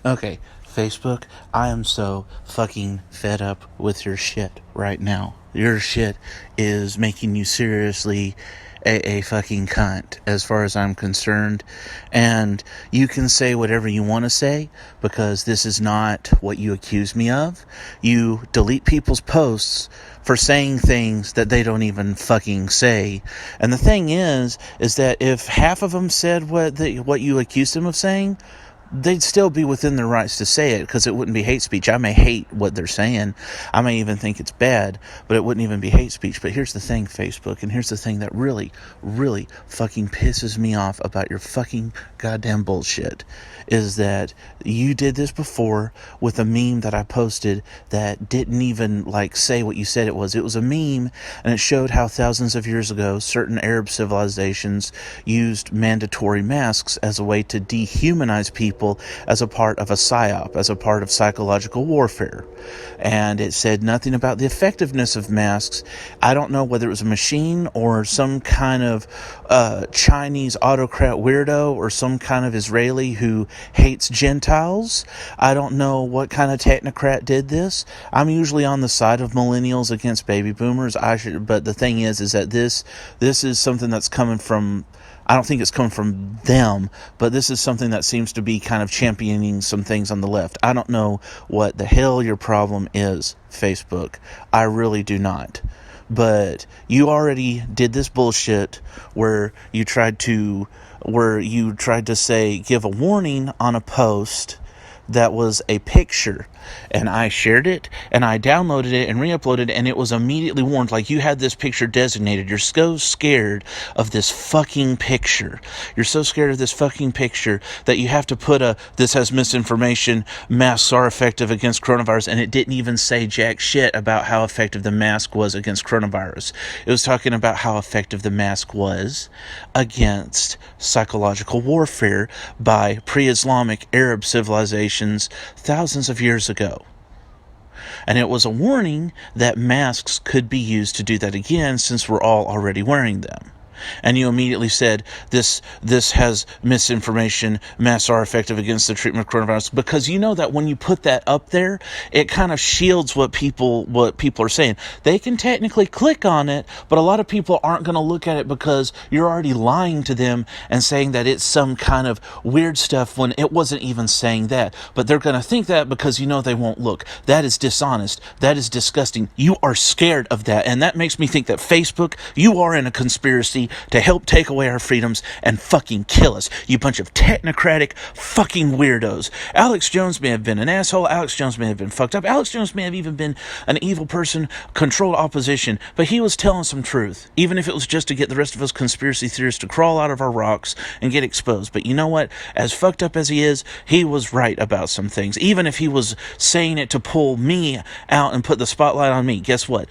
Okay, Facebook, I am so fucking fed up with your shit right now. Your shit is making you seriously a fucking cunt as far as I'm concerned. And you can say whatever you want to say because this is not what you accuse me of. You delete people's posts for saying things that they don't even fucking say. And the thing is that if half of them said what you accused them of saying, they'd still be within their rights to say it because it wouldn't be hate speech. I may hate what they're saying. I may even think it's bad, but it wouldn't even be hate speech. But here's the thing, Facebook, and here's the thing that really, really fucking pisses me off about your fucking goddamn bullshit is that you did this before with a meme that I posted that didn't even say what you said it was. It was a meme and it showed how thousands of years ago certain Arab civilizations used mandatory masks as a way to dehumanize people as a part of a psyop, as a part of psychological warfare. And it said nothing about the effectiveness of masks. I don't know whether it was a machine or some kind of Chinese autocrat weirdo or some kind of Israeli who hates Gentiles. I don't know what kind of technocrat did this. I'm usually on the side of millennials against baby boomers. But the thing is that this is something that's coming from, I don't think it's coming from them, but this is something that seems to be kind of championing some things on the left. I don't know what the hell your problem is, Facebook. I really do not. But you already did this bullshit where you tried to say, give a warning on a post that was a picture, and I shared it and I downloaded it and re-uploaded it, and it was immediately warned, like, you had this picture designated. You're so scared of this fucking picture. You're so scared of this fucking picture that you have to put this has misinformation, masks are effective against coronavirus, and it didn't even say jack shit about how effective the mask was against coronavirus. It was talking about how effective the mask was against psychological warfare by pre-Islamic Arab civilizations thousands of years ago. And it was a warning that masks could be used to do that again since we're all already wearing them. And you immediately said, this has misinformation, masks are effective against the treatment of coronavirus, because you know that when you put that up there, it kind of shields what people are saying. They can technically click on it, but a lot of people aren't going to look at it because you're already lying to them and saying that it's some kind of weird stuff when it wasn't even saying that. But they're going to think that because you know they won't look. That is dishonest. That is disgusting. You are scared of that. And that makes me think that Facebook, you are in a conspiracy to help take away our freedoms and fucking kill us. You bunch of technocratic fucking weirdos. Alex Jones may have been an asshole. Alex Jones may have been fucked up. Alex Jones may have even been an evil person, controlled opposition, but he was telling some truth, even if it was just to get the rest of us conspiracy theorists to crawl out of our rocks and get exposed. But you know what? As fucked up as he was right about some things. Even if he was saying it to pull me out and put the spotlight on me, guess what?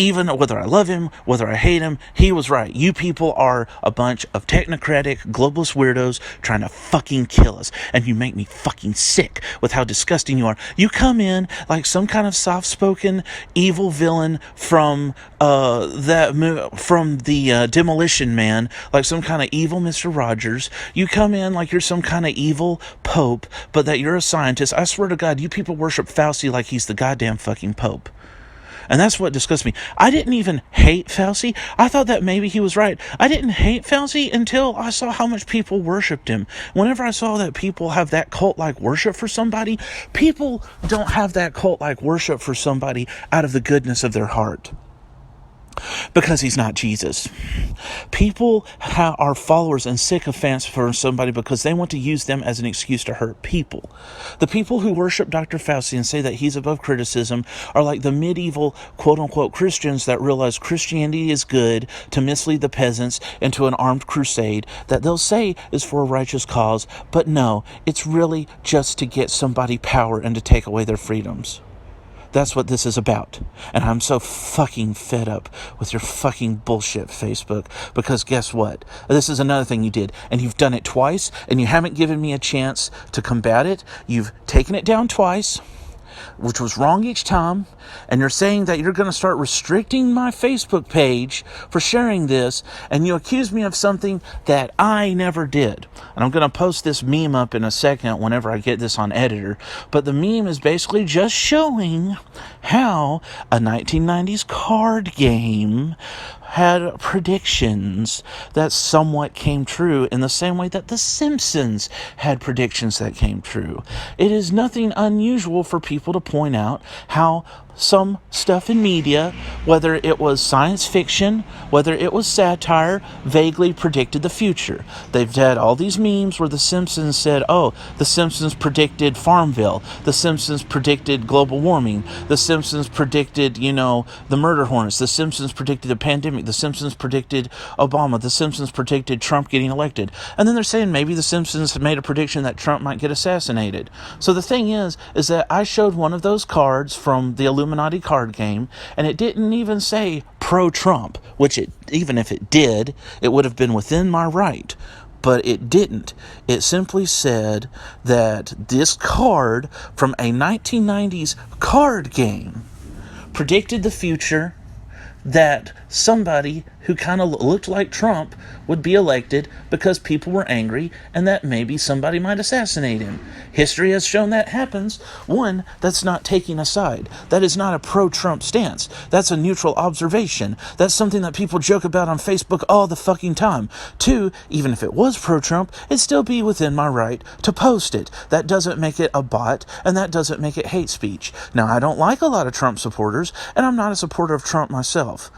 Even whether I love him, whether I hate him, he was right. You people are a bunch of technocratic, globalist weirdos trying to fucking kill us. And you make me fucking sick with how disgusting you are. You come in like some kind of soft-spoken evil villain from the Demolition Man, like some kind of evil Mr. Rogers. You come in like you're some kind of evil pope, but that you're a scientist. I swear to God, you people worship Fauci like he's the goddamn fucking pope. And that's what disgusts me. I didn't even hate Fauci. I thought that maybe he was right. I didn't hate Fauci until I saw how much people worshipped him. Whenever I saw that people have that cult-like worship for somebody, people don't have that cult-like worship for somebody out of the goodness of their heart. Because he's not Jesus. People are followers and sycophants for somebody because they want to use them as an excuse to hurt people. The people who worship Dr. Fauci and say that he's above criticism are like the medieval quote-unquote Christians that realize Christianity is good to mislead the peasants into an armed crusade that they'll say is for a righteous cause, but no, it's really just to get somebody power and to take away their freedoms. That's what this is about. And I'm so fucking fed up with your fucking bullshit, Facebook. Because guess what? This is another thing you did. And you've done it twice. And you haven't given me a chance to combat it. You've taken it down twice. which was wrong each time, and you're saying that you're going to start restricting my Facebook page for sharing this, and you accuse me of something that I never did. And I'm going to post this meme up in a second whenever I get this on editor, but the meme is basically just showing how a 1990s card game had predictions that somewhat came true in the same way that The Simpsons had predictions that came true. It is nothing unusual for people to point out how some stuff in media, whether it was science fiction, whether it was satire, vaguely predicted the future. They've had all these memes where The Simpsons said, oh, The Simpsons predicted Farmville. The Simpsons predicted global warming. The Simpsons predicted, the murder hornets. The Simpsons predicted the pandemic. The Simpsons predicted Obama. The Simpsons predicted Trump getting elected. And then they're saying maybe The Simpsons made a prediction that Trump might get assassinated. So the thing is that I showed one of those cards from the Illuminati card game, and it didn't even say pro-Trump, which even if it did, it would have been within my right. But it didn't. It simply said that this card from a 1990s card game predicted the future, that somebody who kind of looked like Trump would be elected because people were angry, and that maybe somebody might assassinate him. History has shown that happens. One, that's not taking a side. That is not a pro-Trump stance. That's a neutral observation. That's something that people joke about on Facebook all the fucking time. Two, even if it was pro-Trump, it'd still be within my right to post it. That doesn't make it a bot, and that doesn't make it hate speech. Now, I don't like a lot of Trump supporters, and I'm not a supporter of Trump myself.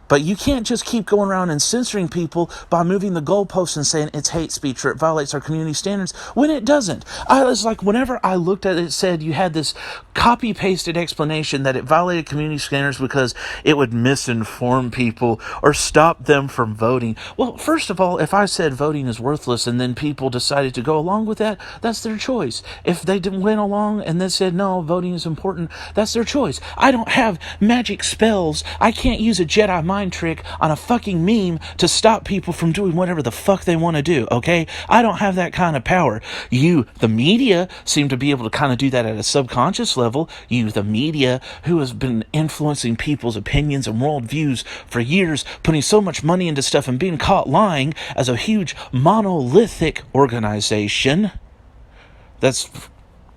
But you can't just keep going around and censoring people by moving the goalposts and saying it's hate speech or it violates our community standards when it doesn't. I was like, whenever I looked at it, it said you had this copy-pasted explanation that it violated community standards because it would misinform people or stop them from voting. Well, first of all, if I said voting is worthless and then people decided to go along with that, that's their choice. If they didn't went along and then said, no, voting is important, that's their choice. I don't have magic spells. I can't use a Jedi mind trick on a fucking meme to stop people from doing whatever the fuck they want to do, okay? I don't have that kind of power. You, the media, seem to be able to kind of do that at a subconscious level. You, the media, who has been influencing people's opinions and worldviews for years, putting so much money into stuff and being caught lying as a huge monolithic organization that's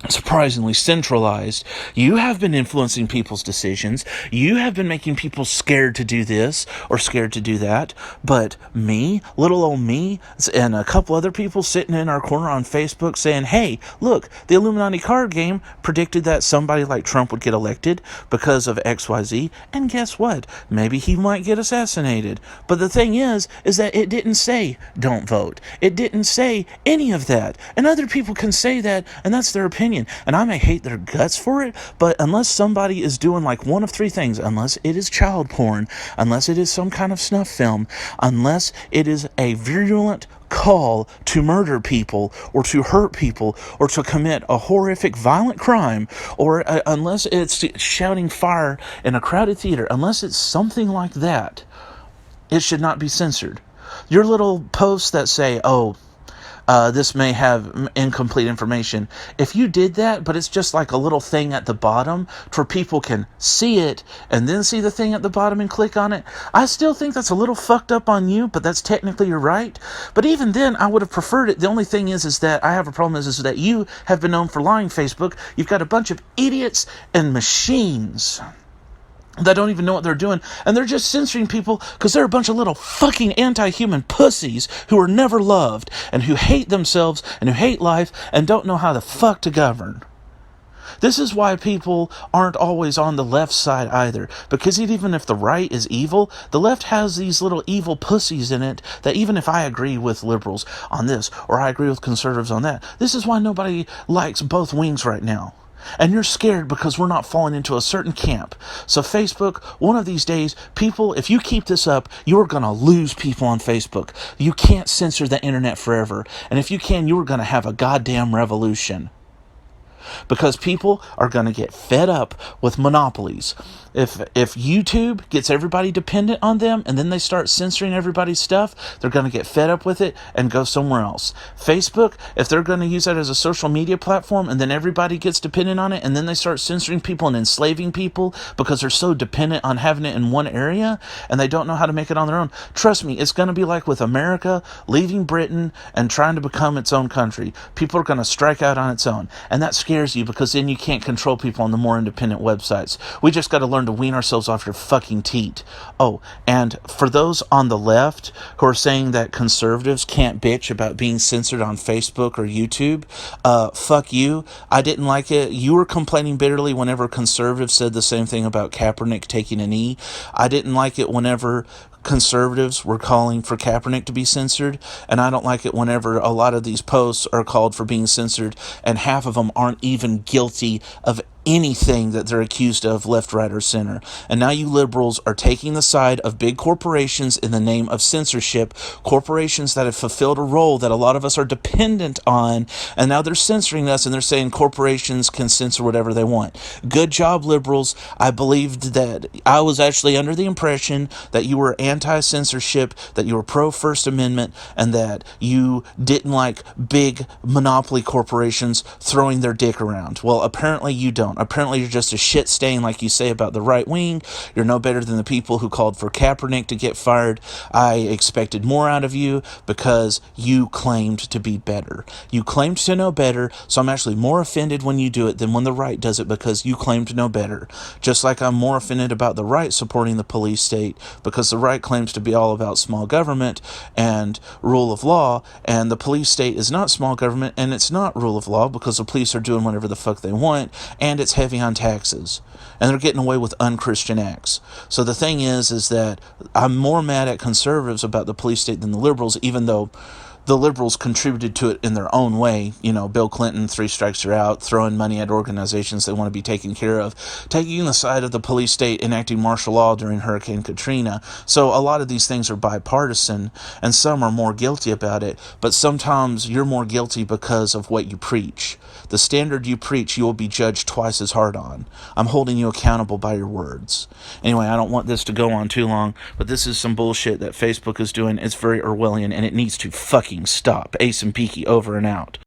surprisingly centralized. You have been influencing people's decisions. You have been making people scared to do this or scared to do that. But me, little old me, and a couple other people sitting in our corner on Facebook saying, hey, look, the Illuminati card game predicted that somebody like Trump would get elected because of XYZ. And guess what? Maybe he might get assassinated. But the thing is that it didn't say don't vote. It didn't say any of that. And other people can say that, and that's their opinion. And I may hate their guts for it, but unless somebody is doing like one of three things, unless it is child porn, unless it is some kind of snuff film, unless it is a virulent call to murder people or to hurt people or to commit a horrific violent crime, or unless it's shouting fire in a crowded theater, unless it's something like that, it should not be censored. Your little posts that say, this may have incomplete information. If you did that, but it's just like a little thing at the bottom where people can see it and then see the thing at the bottom and click on it, I still think that's a little fucked up on you, but that's technically your right. But even then, I would have preferred it. The only thing is that I have a problem is that you have been known for lying, Facebook. You've got a bunch of idiots and machines that don't even know what they're doing, and they're just censoring people because they're a bunch of little fucking anti-human pussies who are never loved and who hate themselves and who hate life and don't know how the fuck to govern. This is why people aren't always on the left side either, because even if the right is evil, the left has these little evil pussies in it that even if I agree with liberals on this or I agree with conservatives on that, this is why nobody likes both wings right now. And you're scared because we're not falling into a certain camp. So Facebook, one of these days, people, if you keep this up, you're going to lose people on Facebook. You can't censor the internet forever. And if you can, you're going to have a goddamn revolution. because people are going to get fed up with monopolies. If YouTube gets everybody dependent on them and then they start censoring everybody's stuff, they're going to get fed up with it and go somewhere else. Facebook, if they're going to use that as a social media platform and then everybody gets dependent on it and then they start censoring people and enslaving people because they're so dependent on having it in one area and they don't know how to make it on their own, trust me, it's going to be like with America leaving Britain and trying to become its own country. People are going to strike out on its own. And that scares you because then you can't control people on the more independent websites. We just got to learn to wean ourselves off your fucking teat. Oh, and for those on the left who are saying that conservatives can't bitch about being censored on Facebook or YouTube, fuck you. I didn't like it. You were complaining bitterly whenever conservatives said the same thing about Kaepernick taking a knee. I didn't like it whenever conservatives were calling for Kaepernick to be censored, and I don't like it whenever a lot of these posts are called for being censored and half of them aren't even guilty of anything that they're accused of, left, right, or center. And now you liberals are taking the side of big corporations in the name of censorship, corporations that have fulfilled a role that a lot of us are dependent on, and now they're censoring us and they're saying corporations can censor whatever they want. Good job, liberals. I believed that I was actually under the impression that you were anti-censorship, that you were pro-First Amendment, and that you didn't like big monopoly corporations throwing their dick around. Well, apparently you don't. Apparently you're just a shit stain like you say about the right wing. You're no better than the people who called for Kaepernick to get fired. I expected more out of you because you claimed to be better. You claimed to know better, so I'm actually more offended when you do it than when the right does it because you claim to know better. Just like I'm more offended about the right supporting the police state because the right claims to be all about small government and rule of law, and the police state is not small government and it's not rule of law because the police are doing whatever the fuck they want, and it's heavy on taxes, and they're getting away with unchristian acts. So the thing is that I'm more mad at conservatives about the police state than the liberals, even though the liberals contributed to it in their own way. You know, Bill Clinton, 3 strikes you're out, throwing money at organizations they want to be taken care of, taking the side of the police state, enacting martial law during Hurricane Katrina. So a lot of these things are bipartisan, and some are more guilty about it, but sometimes you're more guilty because of what you preach. The standard you preach, you will be judged twice as hard on. I'm holding you accountable by your words. Anyway, I don't want this to go on too long, but this is some bullshit that Facebook is doing. It's very Orwellian, and it needs to fucking stop. Ace and Peaky over and out.